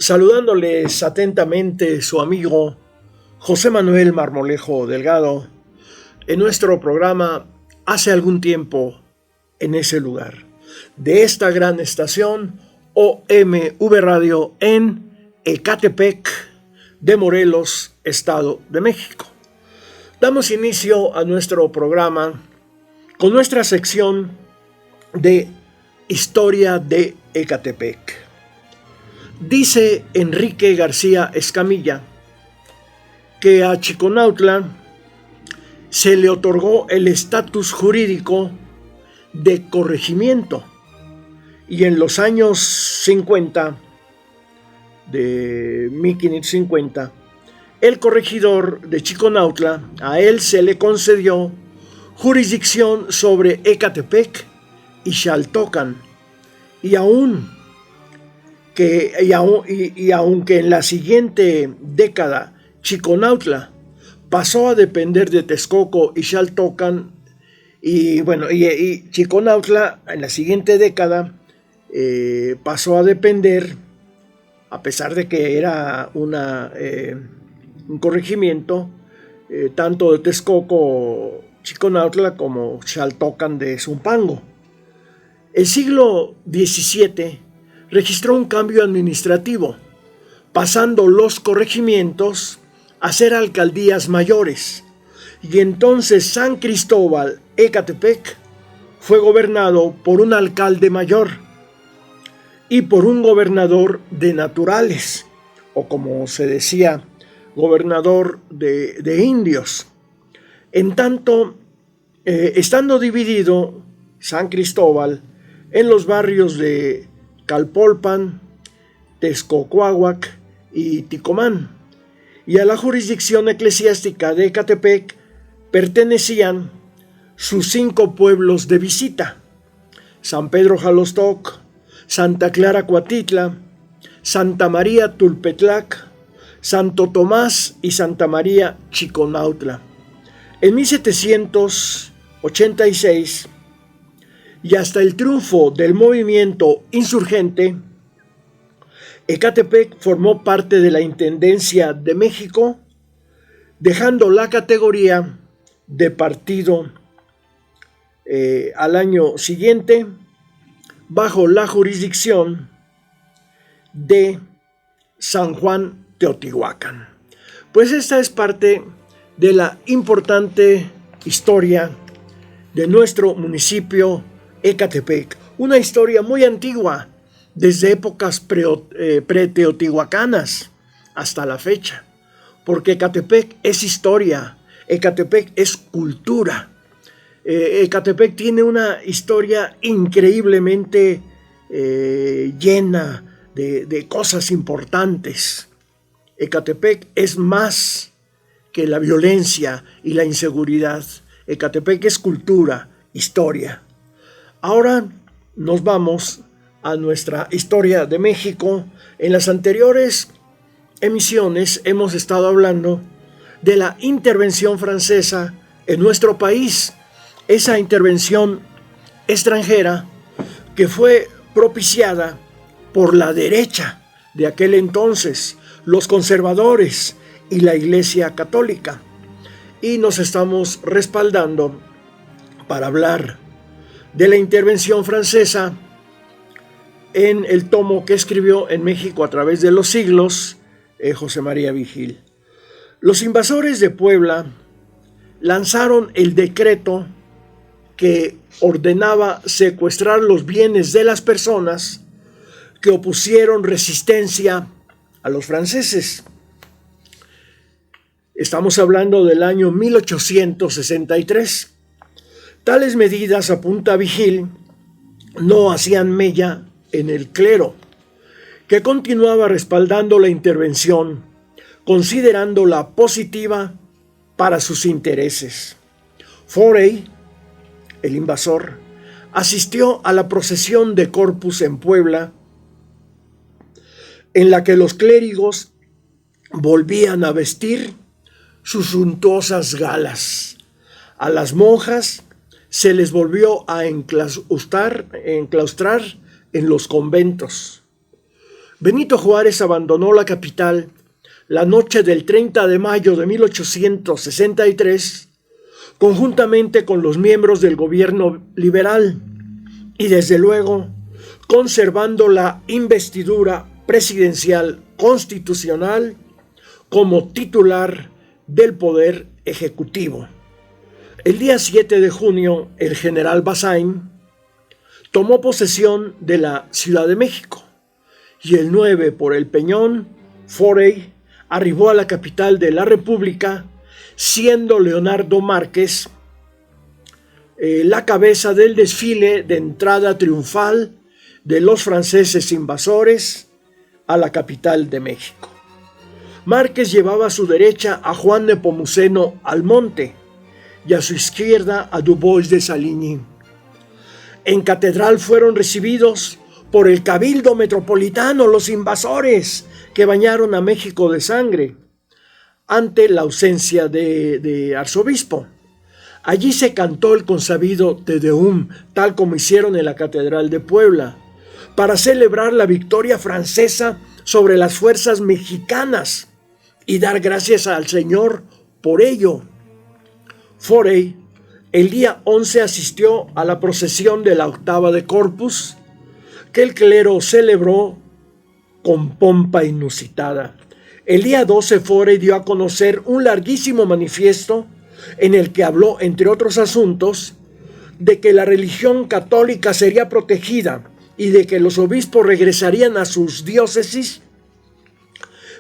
Saludándoles atentamente su amigo José Manuel Marmolejo Delgado en nuestro programa Hace algún tiempo en ese lugar, de esta gran estación OMV Radio en Ecatepec de Morelos, Estado de México. Damos inicio a nuestro programa con nuestra sección de Historia de Ecatepec. Dice Enrique García Escamilla que a Chiconautla se le otorgó el estatus jurídico de corregimiento y en los años 50 de 1550 el corregidor de Chiconautla, a él se le concedió jurisdicción sobre Ecatepec y Xaltocan y aunque en la siguiente década Chiconautla pasó a depender de Texcoco y Xaltocan, y Chiconautla en la siguiente década pasó a depender, a pesar de que era un corregimiento, tanto de Texcoco, Chiconautla, como Xaltocan de Zumpango. El siglo XVII registró un cambio administrativo, pasando los corregimientos a ser alcaldías mayores, y entonces San Cristóbal, Ecatepec, fue gobernado por un alcalde mayor y por un gobernador de naturales, o como se decía, gobernador de indios. En tanto, estando dividido San Cristóbal en los barrios de Calpolpan, Texcocuahuac y Ticomán, y a la jurisdicción eclesiástica de Ecatepec pertenecían sus 5 pueblos de visita: San Pedro Jalostoc, Santa Clara Cuatitla, Santa María Tulpetlac, Santo Tomás y Santa María Chiconautla. En 1786, y hasta el triunfo del movimiento insurgente, Ecatepec formó parte de la Intendencia de México, dejando la categoría de partido al año siguiente, bajo la jurisdicción de San Juan Teotihuacán. Pues esta es parte de la importante historia de nuestro municipio Ecatepec, una historia muy antigua, desde épocas pre-teotihuacanas hasta la fecha, porque Ecatepec es historia, Ecatepec es cultura. Ecatepec tiene una historia increíblemente llena de cosas importantes. Ecatepec es más que la violencia y la inseguridad. Ecatepec es cultura, historia. Ahora nos vamos a nuestra historia de México. En las anteriores emisiones hemos estado hablando de la intervención francesa en nuestro país, esa intervención extranjera que fue propiciada por la derecha de aquel entonces, los conservadores y la Iglesia Católica. Y nos estamos respaldando para hablar de la intervención francesa en el tomo que escribió en México a través de los siglos José María Vigil. Los invasores de Puebla lanzaron el decreto que ordenaba secuestrar los bienes de las personas que opusieron resistencia a los franceses. Estamos hablando del año 1863. Tales medidas, apunta Vigil, no hacían mella en el clero, que continuaba respaldando la intervención, considerándola positiva para sus intereses. Forey, el invasor, asistió a la procesión de Corpus en Puebla, en la que los clérigos volvían a vestir sus suntuosas galas. A las monjas se les volvió a enclaustrar en los conventos. Benito Juárez abandonó la capital la noche del 30 de mayo de 1863, conjuntamente con los miembros del gobierno liberal, y desde luego conservando la investidura presidencial constitucional como titular del Poder Ejecutivo. El día 7 de junio, el general Bazaine tomó posesión de la Ciudad de México y el 9 por el Peñón, Forey arribó a la capital de la República, siendo Leonardo Márquez la cabeza del desfile de entrada triunfal de los franceses invasores a la capital de México. Márquez llevaba a su derecha a Juan Nepomuceno Almonte y a su izquierda a Dubois de Saligny. En catedral fueron recibidos por el Cabildo Metropolitano los invasores que bañaron a México de sangre ante la ausencia de arzobispo. Allí se cantó el consabido Te Deum, tal como hicieron en la Catedral de Puebla, para celebrar la victoria francesa sobre las fuerzas mexicanas y dar gracias al Señor por ello. Forey, el día 11, asistió a la procesión de la octava de Corpus, que el clero celebró con pompa inusitada. El día 12, Forey dio a conocer un larguísimo manifiesto en el que habló, entre otros asuntos, de que la religión católica sería protegida y de que los obispos regresarían a sus diócesis,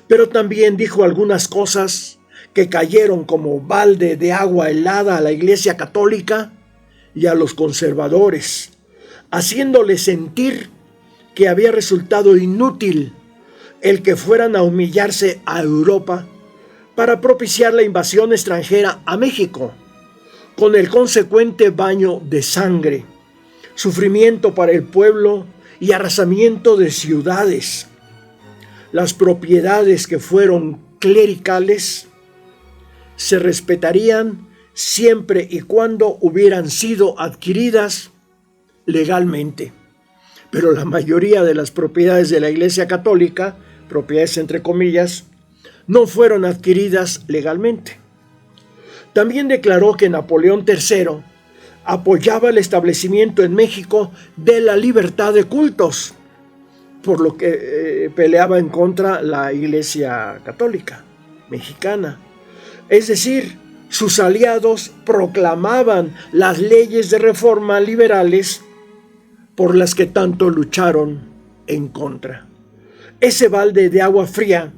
pero también dijo algunas cosas que cayeron como balde de agua helada a la Iglesia Católica y a los conservadores, haciéndoles sentir que había resultado inútil el que fueran a humillarse a Europa para propiciar la invasión extranjera a México, con el consecuente baño de sangre, sufrimiento para el pueblo y arrasamiento de ciudades. Las propiedades que fueron clericales se respetarían siempre y cuando hubieran sido adquiridas legalmente. Pero la mayoría de las propiedades de la Iglesia Católica, propiedades entre comillas, no fueron adquiridas legalmente. También declaró que Napoleón III apoyaba el establecimiento en México de la libertad de cultos, por lo que peleaba en contra la Iglesia Católica mexicana. Es decir, sus aliados proclamaban las leyes de reforma liberales por las que tanto lucharon en contra. Ese balde de agua fría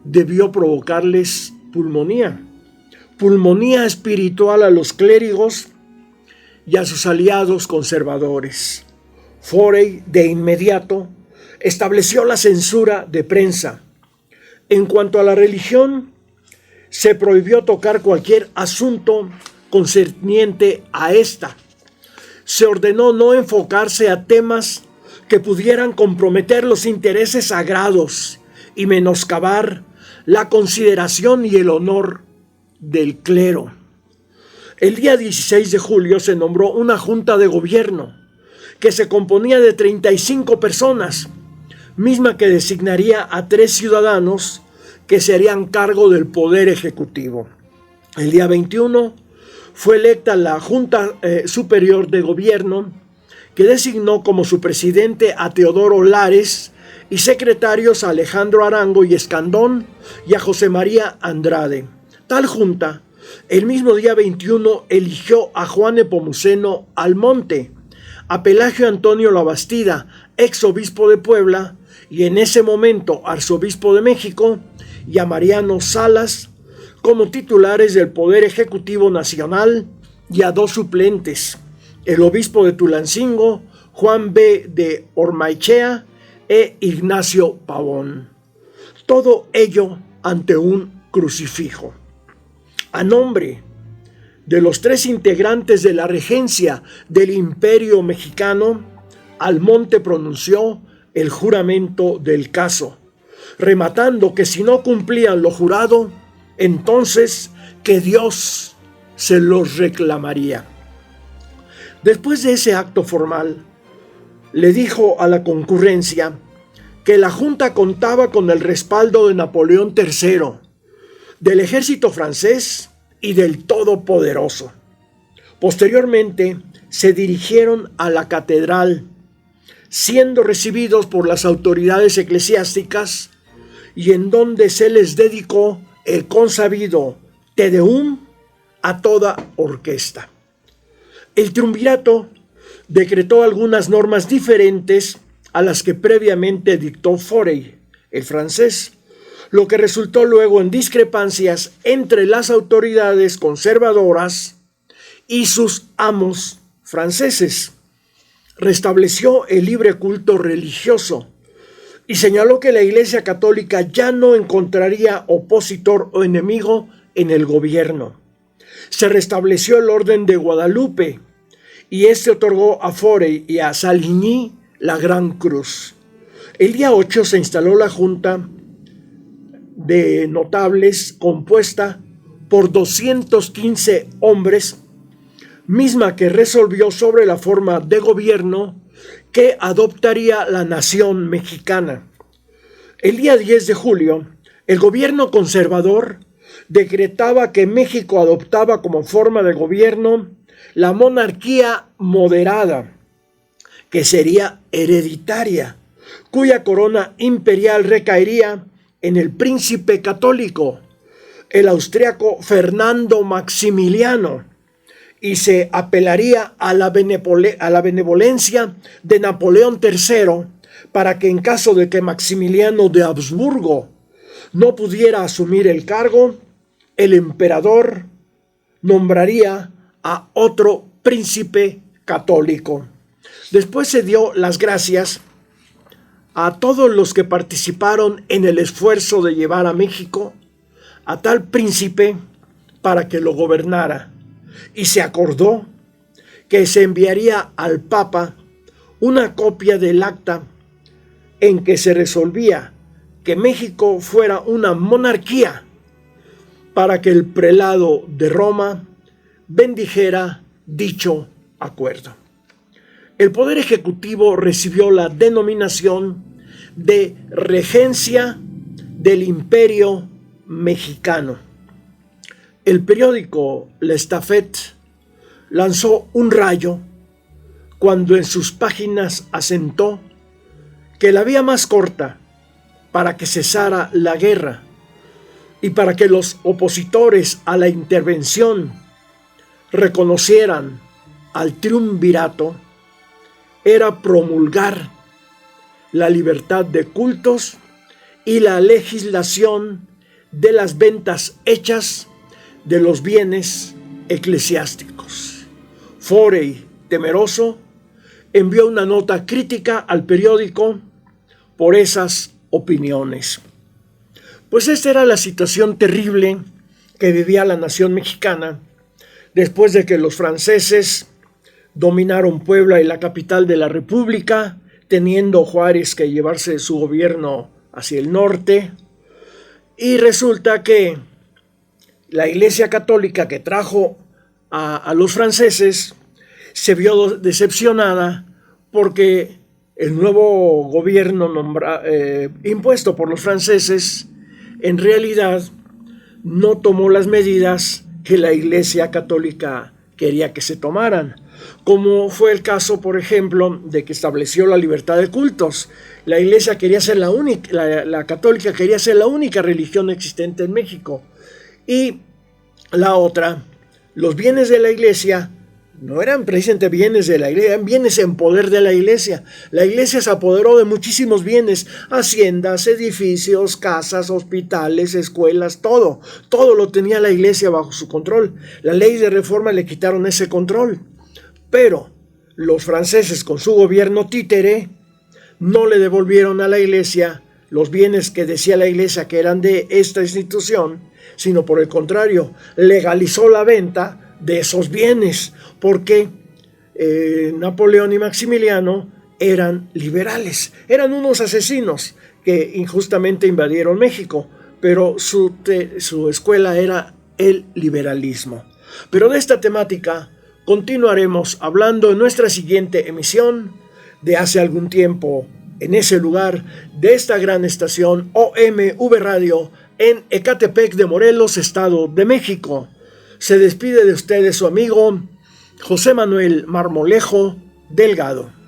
debió provocarles pulmonía espiritual a los clérigos y a sus aliados conservadores. Forey de inmediato estableció la censura de prensa. En cuanto a la religión, se prohibió tocar cualquier asunto concerniente a esta. Se ordenó no enfocarse a temas que pudieran comprometer los intereses sagrados y menoscabar la consideración y el honor del clero. El día 16 de julio se nombró una junta de gobierno que se componía de 35 personas, misma que designaría a 3 ciudadanos que se harían cargo del poder ejecutivo. El día 21 fue electa la Junta Superior de Gobierno, que designó como su presidente a Teodoro Lares y secretarios a Alejandro Arango y Escandón y a José María Andrade. Tal junta, el mismo día 21, eligió a Juan Nepomuceno Almonte, a Pelagio Antonio Labastida, ex obispo de Puebla y en ese momento arzobispo de México, y a Mariano Salas como titulares del Poder Ejecutivo Nacional, y a 2 suplentes, el obispo de Tulancingo, Juan B. de Ormaechea e Ignacio Pavón. Todo ello ante un crucifijo. A nombre de los 3 integrantes de la regencia del Imperio Mexicano, Almonte pronunció el juramento del caso, rematando que si no cumplían lo jurado, entonces que Dios se los reclamaría. Después de ese acto formal, le dijo a la concurrencia que la Junta contaba con el respaldo de Napoleón III, del ejército francés y del Todopoderoso. Posteriormente se dirigieron a la catedral, siendo recibidos por las autoridades eclesiásticas, y en donde se les dedicó el consabido Te Deum a toda orquesta. El triunvirato decretó algunas normas diferentes a las que previamente dictó Forey, el francés, lo que resultó luego en discrepancias entre las autoridades conservadoras y sus amos franceses. Restableció el libre culto religioso y señaló que la Iglesia Católica ya no encontraría opositor o enemigo en el gobierno. Se restableció el orden de Guadalupe y este otorgó a Forey y a Saligny la Gran Cruz. El día 8 se instaló la Junta de Notables compuesta por 215 hombres, misma que resolvió sobre la forma de gobierno que adoptaría la nación mexicana. El día 10 de julio, el gobierno conservador decretaba que México adoptaba como forma de gobierno la monarquía moderada, que sería hereditaria, cuya corona imperial recaería en el príncipe católico, el austriaco Fernando Maximiliano, y se apelaría a la benevolencia de Napoleón III para que en caso de que Maximiliano de Habsburgo no pudiera asumir el cargo, el emperador nombraría a otro príncipe católico. Después se dio las gracias a todos los que participaron en el esfuerzo de llevar a México a tal príncipe para que lo gobernara, y se acordó que se enviaría al Papa una copia del acta en que se resolvía que México fuera una monarquía, para que el prelado de Roma bendijera dicho acuerdo. El Poder Ejecutivo recibió la denominación de Regencia del Imperio Mexicano. El periódico L'Estafette lanzó un rayo cuando en sus páginas asentó que la vía más corta para que cesara la guerra y para que los opositores a la intervención reconocieran al triunvirato era promulgar la libertad de cultos y la legislación de las ventas hechas de los bienes eclesiásticos. Forey, temeroso, envió una nota crítica al periódico por esas opiniones. Pues esta era la situación terrible que vivía la nación mexicana después de que los franceses dominaron Puebla y la capital de la República, teniendo Juárez que llevarse su gobierno hacia el norte. Y resulta que la Iglesia Católica que trajo a los franceses se vio decepcionada porque el nuevo gobierno impuesto por los franceses en realidad no tomó las medidas que la Iglesia Católica quería que se tomaran, como fue el caso, por ejemplo, de que estableció la libertad de cultos. La Iglesia quería ser la única, la católica quería ser la única religión existente en México. Y la otra, los bienes de la Iglesia no eran precisamente bienes de la Iglesia, eran bienes en poder de la Iglesia. La Iglesia se apoderó de muchísimos bienes, haciendas, edificios, casas, hospitales, escuelas, todo lo tenía la Iglesia bajo su control. La ley de reforma le quitaron ese control, pero los franceses con su gobierno títere no le devolvieron a la Iglesia los bienes que decía la Iglesia que eran de esta institución, sino por el contrario, legalizó la venta de esos bienes, porque Napoleón y Maximiliano eran liberales, eran unos asesinos que injustamente invadieron México, pero su escuela era el liberalismo. Pero de esta temática continuaremos hablando en nuestra siguiente emisión de Hace algún tiempo en ese lugar de esta gran estación OMV Radio en Ecatepec de Morelos, Estado de México. Se despide de ustedes su amigo José Manuel Marmolejo Delgado.